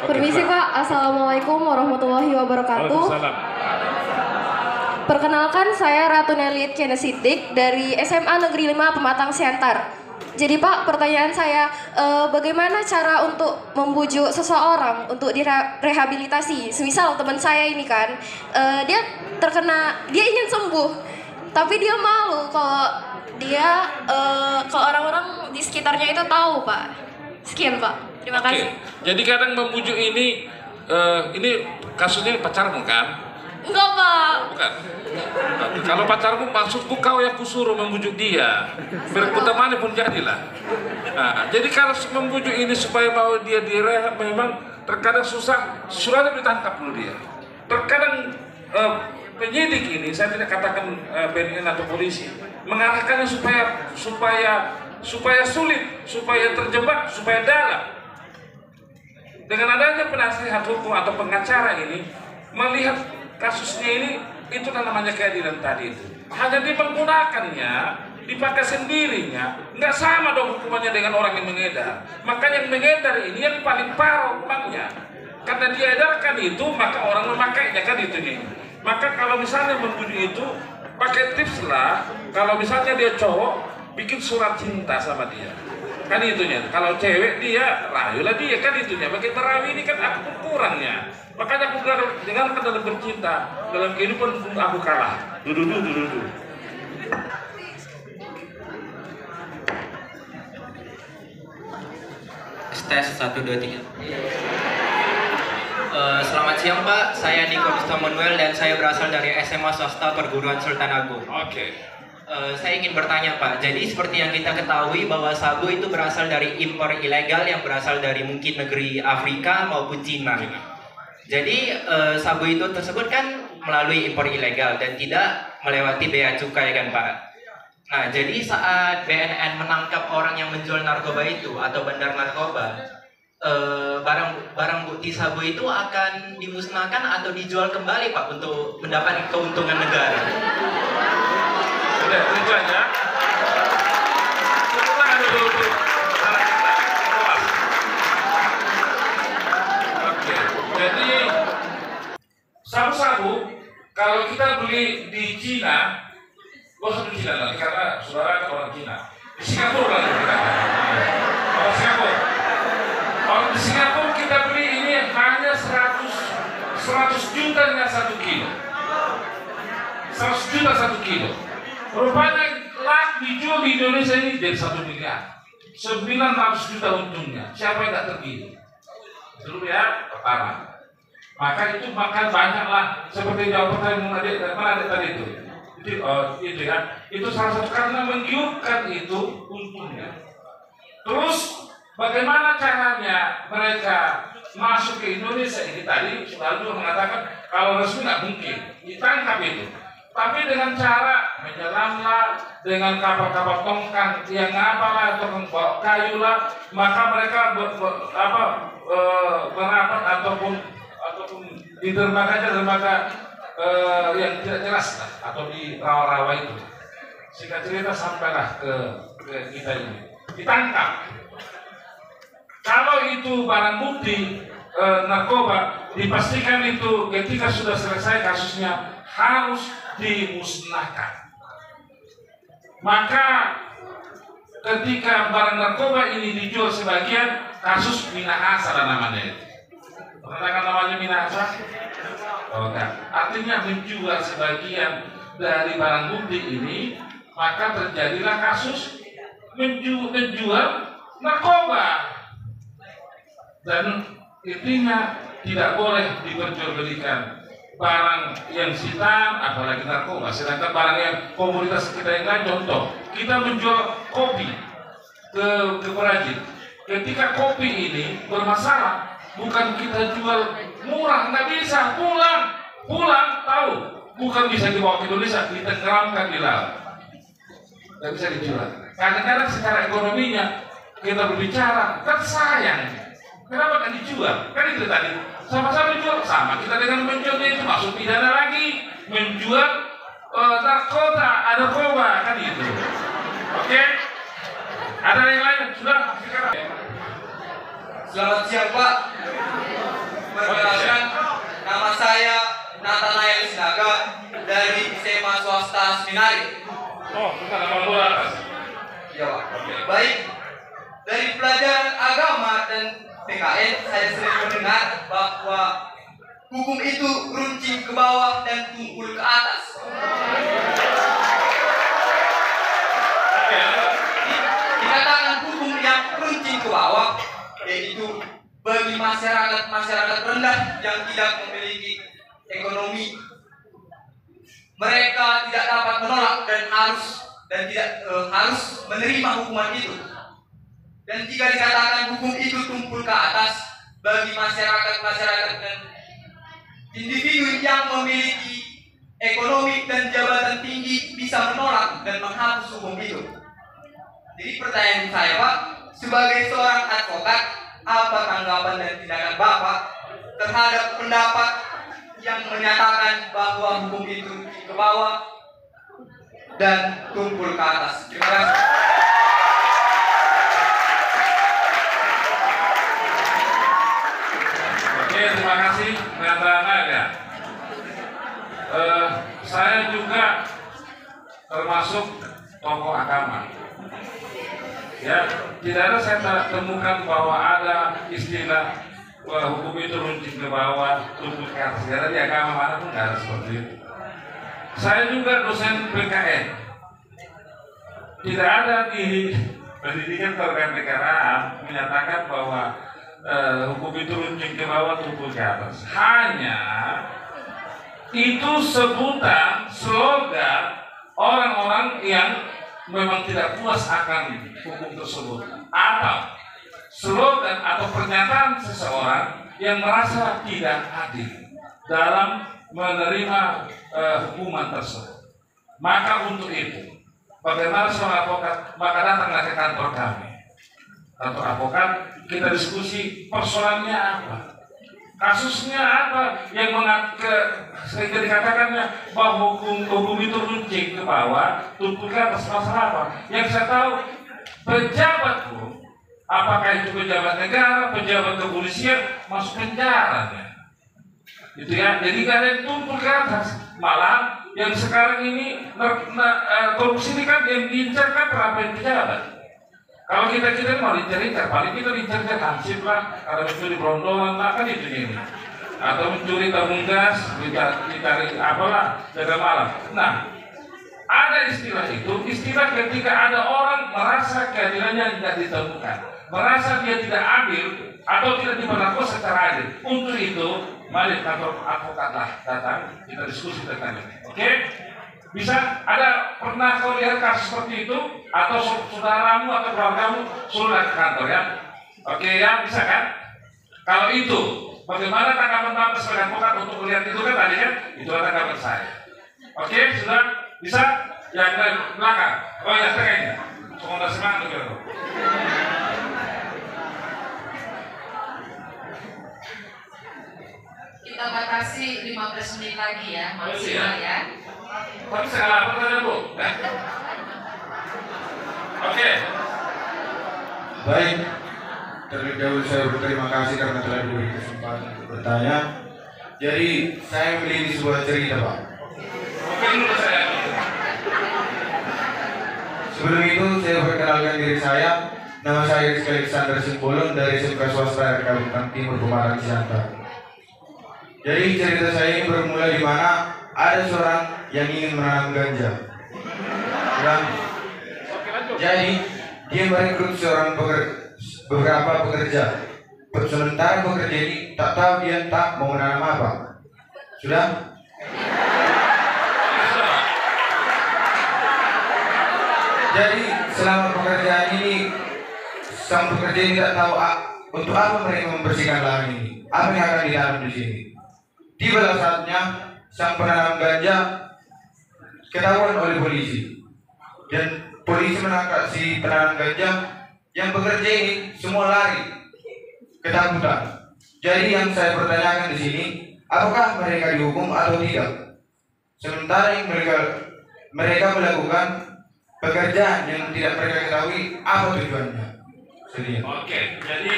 Permisi Pak, Assalamualaikum warahmatullahi wabarakatuh. Waalaikumsalam. Perkenalkan, saya Ratu Nelit Kenesidik dari SMA Negeri 5 Pematang Siantar. Jadi Pak, pertanyaan saya, bagaimana cara untuk membujuk seseorang untuk direhabilitasi? Semisal teman saya ini kan, dia ingin sembuh, tapi dia malu kalau orang-orang di sekitarnya itu tahu Pak. Sekian Pak, terima kasih. Jadi kadang membujuk ini kasusnya pacarmu kan? Enggak Pak. Bukan. Kalau pacarmu maksudku kau yang kusuruh membujuk dia. Berkutemani pun jadilah. Nah, jadi kalau membujuk ini supaya mau dia direhab memang terkadang susah. Sudah ditangkap dulu dia. Terkadang penyidik ini, saya tidak katakan BNN atau polisi, mengarahkannya supaya sulit, supaya terjebak, supaya dalam. Dengan adanya penasihat hukum atau pengacara ini melihat kasusnya ini, itu namanya keadilan tadi itu. Hanya dia menggunakannya, dipakai sendirinya, nggak sama dong hukumannya dengan orang yang mengedar. Maka yang mengedar ini yang paling parah hukumannya. Karena dia edarkan itu, maka orang memakainya kan itu nih. Maka kalau misalnya membujuk itu, pakai tips lah. Kalau misalnya dia cowok, bikin surat cinta sama dia. Kan itunya. Kalau cewek dia, rayulah dia kan itunya. Bagi terawih ini kan aku kurangnya. Makanya aku dengarkan dalam bercinta, dalam kehidupan aku kalah. Dudu. Tes 1, 2, 3. Selamat siang Pak, saya Niko Manuel dan saya berasal dari SMA Swasta Perguruan Sultan Agung. Oke. Saya ingin bertanya Pak, jadi seperti yang kita ketahui bahwa sabu itu berasal dari impor ilegal yang berasal dari mungkin negeri Afrika maupun Cina. Jadi sabu itu tersebut kan melalui impor ilegal dan tidak melewati bea cukai kan Pak. Nah jadi saat BNN menangkap orang yang menjual narkoba itu atau bandar narkoba, barang bukti sabu itu akan dimusnahkan atau dijual kembali Pak untuk mendapat keuntungan negara. Udah, itu aja. Setelah ada dulu cara kita keluar. Oke, jadi sabu-sabu kalau kita beli di Cina, gak usah di Cina lagi karena saudara orang Cina. Di Singapura lagi kita. Orang Singapura. Kalau di Singapura kita beli ini hanya 100 juta dengan 1 kilo. 100 juta 1 kilo. Rupanya dijual di Indonesia ini jadi 1 miliar. 900 juta untungnya. Siapa yang tak tergiur? Dulu ya, pertama. Maka itu makan banyaklah seperti jawaban mana adik tadi itu. Itu ya. Itu salah satu karena menggiurkan itu untungnya. Terus bagaimana caranya mereka masuk ke Indonesia ini tadi sudah juga mengatakan kalau resmi nggak mungkin ditangkap itu. Tapi dengan cara menyelamlah dengan kapal-kapal tongkang yang apalah atau membawa kayu lah, maka mereka merapat ataupun di dermaga yang tidak jelas lah, atau di rawa-rawa itu. Singkat cerita sampailah ke kita ini, ditangkap. Kalau itu barang bukti narkoba, dipastikan itu ketika sudah selesai kasusnya harus dimusnahkan. Maka ketika barang narkoba ini dijual sebagian, kasus minahasa namanya. Pernah kan namanya minahasa? Oh, enggak. Artinya menjual sebagian dari barang bukti ini, maka terjadilah kasus menjual narkoba. Dan intinya tidak boleh diperjualbelikan barang yang sitaan, apalagi narkoba. Sedangkan barang yang komoditas kita yang lain, contoh, kita menjual kopi ke perajin. Ketika kopi ini bermasalah, bukan kita jual murah, nggak bisa, pulang tahu, bukan bisa dibawa ke Indonesia, ditenggelamkan di laut, nggak bisa dijual. Kadang-kadang secara ekonominya kita berbicara, kan sayang, kenapa nggak dijual? Kan itu tadi. Sama-sama menjual, sama kita dengan menjualnya itu masuk pidana lagi, menjual narkoba kan itu. Oke? Ada yang lain? Sudah? Selamat siang Pak. Perkenalkan, nama saya Nathanael Sinaga dari SMA Swasta Seminari. Oh, bukan nama lu atas. Ya Pak. Baik, dari pelajaran agama dan PKN saya sering mendengar bahwa hukum itu runcing ke bawah dan tumpul ke atas. Dikatakan hukum yang runcing ke bawah, yaitu bagi masyarakat rendah yang tidak memiliki ekonomi, mereka tidak dapat menolak dan harus menerima hukuman itu. Dan jika dikatakan hukum itu tumpul ke atas, bagi masyarakat dan individu yang memiliki ekonomi dan jabatan tinggi bisa menolak dan menghapus hukum itu. Jadi pertanyaan saya Pak, sebagai seorang advokat, apa tanggapan dan tindakan Bapak terhadap pendapat yang menyatakan bahwa hukum itu ke bawah dan tumpul ke atas? Terima kasih. Oke, terima kasih Nathanael ya. Saya juga termasuk tokoh agama. Ya, tidak ada saya temukan bahwa ada istilah hukum itu runcing ke bawah, tumpul ke atas. Karena di agama manapun nggak ada seperti itu. Saya juga dosen PKN. Tidak ada di pendidikan kewarganegaraan menyatakan bahwa hukum itu runcing ke bawah, tumpul ke atas. Hanya itu sebutan, slogan orang-orang yang memang tidak puas akan hukum tersebut, atau slogan atau pernyataan seseorang yang merasa tidak adil dalam menerima hukuman tersebut. Maka untuk itu, bagaimana seorang advokat, maka datanglah ke kantor kami. Kantor advokat, kita diskusi persoalannya apa, kasusnya apa yang sehingga dikatakannya bahwa hukum itu runcing ke bawah, tumpul ke atas. Masalah apa? Yang saya tahu, pejabat pun, apakah itu pejabat negara, pejabat kepolisian, masuk penjaranya. Gitu ya. Jadi gak ada yang tumpul ke atas. Malah yang sekarang ini korupsi ini kan yang diincar kan terhadap pejabat. Kalau kita mau dicari-cari, paling kita dicari hansip lah, ada mencuri brondolan lah, kan itu ini. Atau mencuri tabung gas, dicari apalah, jaga malam. Nah, ada istilah itu, istilah ketika ada orang merasa keadilannya tidak ditemukan, merasa dia tidak adil atau tidak diperlakukan secara adil. Untuk itu, mari kantor advokat lah datang, kita diskusi tentang ini. Oke? Bisa ada pernah kau lihat kasus seperti itu atau saudaramu atau keluargamu suruh ke kantor ya? Oke ya, bisa kan? Kalau itu, bagaimana tanggapan Bapak sebagai advokat untuk melihat itu kan tadi kan? Itu adalah tanggapan saya. Oke, sudah bisa? Yang ke belakang. Oh ya, tengahnya. Semoga semangat gitu. Kita batasi 15 menit lagi ya, maksimal ya. Tapi segala apa saja Bu? Oke. Baik, terlebih dahulu saya berterima kasih karena telah diberi kesempatan untuk bertanya. Jadi saya memiliki sebuah cerita Pak. Oke dulu saya. Sebelum itu saya perkenalkan diri saya. Nama saya Rizky Alexander Simbolon dari SMK Swasta Kalimantan Timur Pematang Siantar. Jadi cerita saya ini bermula di mana ada seorang yang ingin menanam ganja. Jadi dia merekrut beberapa pekerja. Sementara pekerja ini tak tahu dia tak mau menanam apa. Sudah? Jadi selama pekerjaan ini sang pekerja ini tak tahu untuk apa mereka membersihkan lahan ini, apa yang akan ditanam di sini. Tiba saatnya sang penanam ganja ketahuan oleh polisi dan polisi menangkap si penanam ganja yang bekerja ini, semua lari ketakutan. Jadi yang saya pertanyakan di sini, apakah mereka dihukum atau tidak? Sementara yang mereka melakukan pekerjaan yang tidak mereka ketahui apa tujuannya. Oke, jadi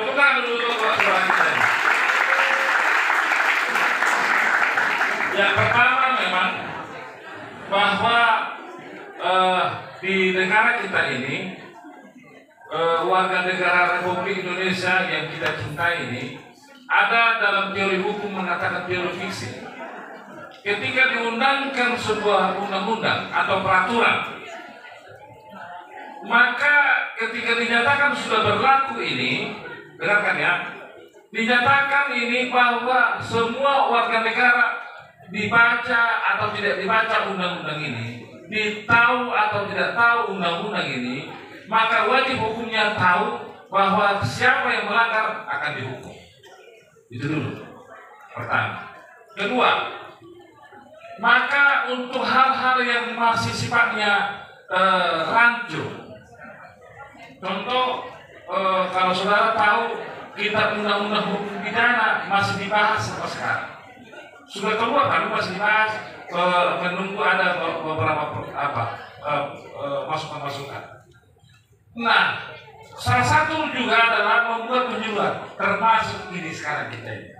Tepuk tangan dulu untuk saudara kita. Yang pertama memang bahwa di negara kita ini warga negara Republik Indonesia yang kita cintai ini ada dalam teori hukum mengatakan teori fiksi. Ketika diundangkan sebuah undang-undang atau peraturan, maka ketika dinyatakan sudah berlaku ini, dengarkan ya, dinyatakan ini bahwa semua warga negara dibaca atau tidak dibaca undang-undang ini, ditahu atau tidak tahu undang-undang ini, maka wajib hukumnya tahu bahwa siapa yang melanggar akan dihukum. Itu dulu. Pertama. Kedua, maka untuk hal-hal yang masih sifatnya rancu, contoh kalau saudara tahu kitab undang-undang hukum pidana masih dibahas sampai sekarang. Sudah keluar tapi masih dibahas, menunggu ada beberapa masukan-masukan. Nah, salah satu juga adalah membuat penyuluhan, termasuk ini sekarang kita ini.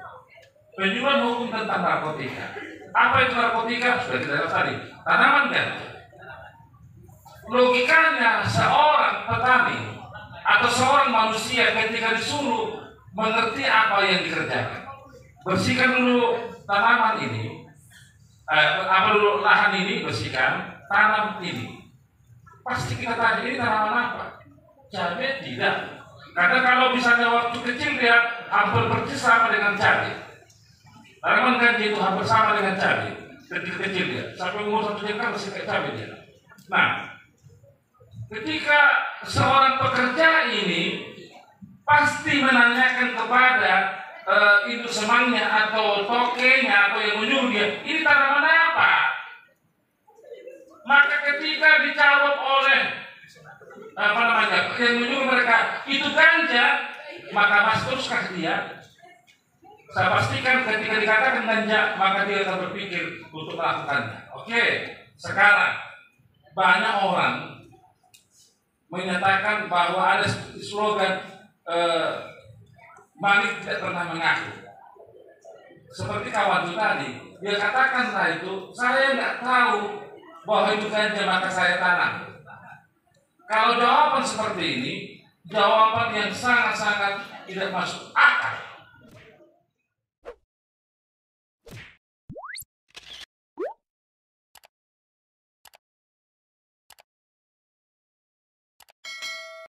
Penyuluhan hukum tentang narkotika. Apa itu narkotika? Sudah kita lihat tadi. Tanaman ganja. Logikanya seorang petani atau seorang manusia ketika disuruh mengerti apa yang dikerjakan, bersihkan dulu tanaman ini, lahan ini bersihkan, tanam ini. Pasti kita tanya, ini tanaman apa? Cabai tidak. Karena kalau misalnya waktu kecil dia hampir persis sama dengan cabai. Tanaman ganja itu hampir sama dengan cabai, kecil-kecil dia. Sampai umur 1 jengkal masih kayak cabai dia. Nah, ketika seorang pekerja ini pasti menanyakan kepada induk semangnya atau tokenya atau yang menyuruh dia, ini tanaman apa? Maka ketika dijawab oleh yang menyuruh mereka itu ganja, maka mas teruskah dia? Saya pastikan ketika dikatakan ganja, maka dia akan berpikir untuk melakukannya. Oke, sekarang banyak orang menyatakan bahwa ada slogan Malik tidak pernah mengaku. Seperti kawan itu tadi, dia katakan lah itu, saya nggak tahu bahwa itu ganja maka saya tanam. Kalau jawaban seperti ini, jawaban yang sangat-sangat tidak masuk akal.